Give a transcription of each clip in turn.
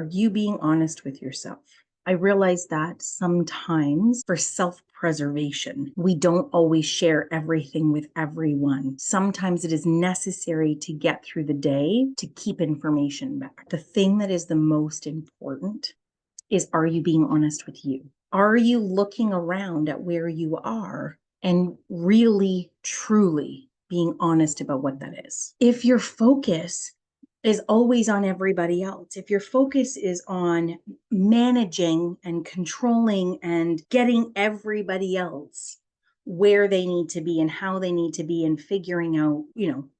Are you being honest with yourself? I realize that sometimes for self-preservation, we don't always share everything with everyone. Sometimes it is necessary to get through the day to keep information back. The thing that is the most important is, are you being honest with you? Are you looking around at where you are and really, truly being honest about what that is? If your focus is always on everybody else, if your focus is on managing and controlling and getting everybody else where they need to be and how they need to be and figuring out,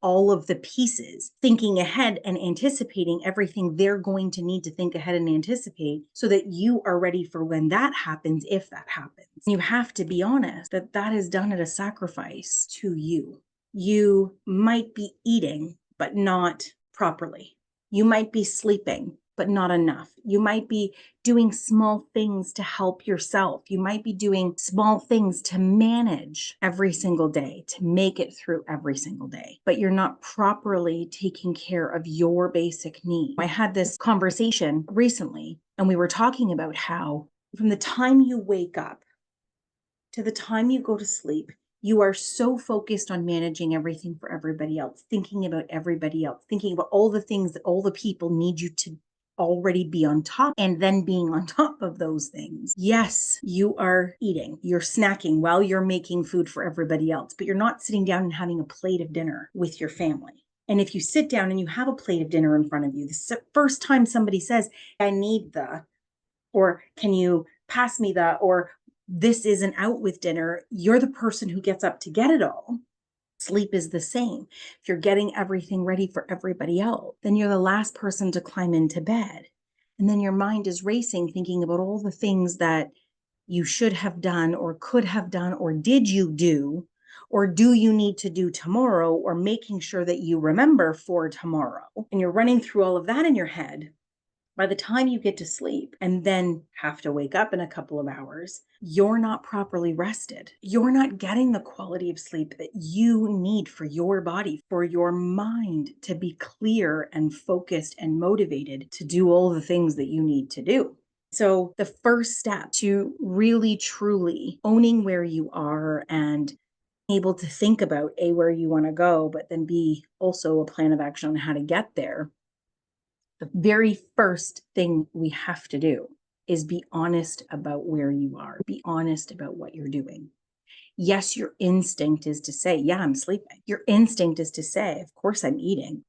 all of the pieces, thinking ahead and anticipating everything they're going to need to think ahead and anticipate so that you are ready for when that happens, if that happens. You have to be honest that that is done at a sacrifice to you. You might be eating, but not properly. You might be sleeping, but not enough. You might be doing small things to help yourself. You might be doing small things to manage every single day, to make it through every single day, but you're not properly taking care of your basic needs. I had this conversation recently, and we were talking about how from the time you wake up to the time you go to sleep, you are so focused on managing everything for everybody else, thinking about everybody else, thinking about all the things that all the people need you to already be on top, and then being on top of those things. Yes, you are eating, you're snacking while you're making food for everybody else, but you're not sitting down and having a plate of dinner with your family. And if you sit down and you have a plate of dinner in front of you, the first time somebody says, I need the, or can you pass me the, or this isn't out with dinner, you're the person who gets up to get it all. Sleep is the same. If you're getting everything ready for everybody else, then you're the last person to climb into bed. And then your mind is racing, thinking about all the things that you should have done or could have done, or did you do, or do you need to do tomorrow, or making sure that you remember for tomorrow. And you're running through all of that in your head. By the time you get to sleep and then have to wake up in a couple of hours, you're not properly rested. You're not getting the quality of sleep that you need for your body, for your mind to be clear and focused and motivated to do all the things that you need to do. So the first step to really, truly owning where you are and able to think about where you want to go, but then be also a plan of action on how to get there. The very first thing we have to do is be honest about where you are. Be honest about what you're doing. Yes, your instinct is to say, yeah, I'm sleeping. Your instinct is to say, of course I'm eating.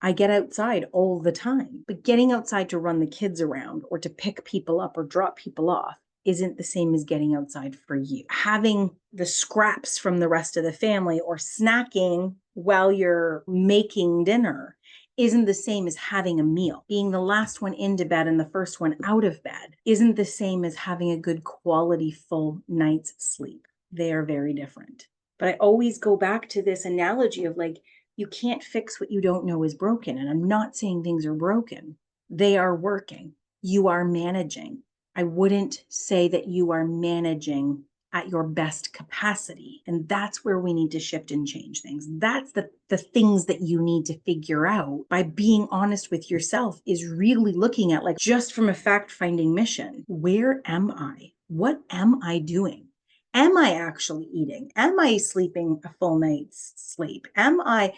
I get outside all the time, but getting outside to run the kids around or to pick people up or drop people off isn't the same as getting outside for you. Having the scraps from the rest of the family or snacking while you're making dinner isn't the same as having a meal. Being the last one into bed and the first one out of bed isn't the same as having a good quality full night's sleep. They are very different. But I always go back to this analogy of you can't fix what you don't know is broken. And I'm not saying things are broken. They are working. You are managing. I wouldn't say that you are managing at your best capacity. And that's where we need to shift and change things. That's the things that you need to figure out by being honest with yourself, is really looking at, just from a fact-finding mission, where am I? What am I doing? Am I actually eating? Am I sleeping a full night's sleep? Am I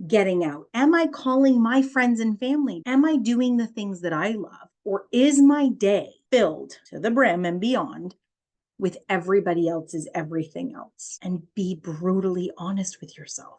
getting out? Am I calling my friends and family? Am I doing the things that I love? Or is my day filled to the brim and beyond with everybody else's everything else? And be brutally honest with yourself.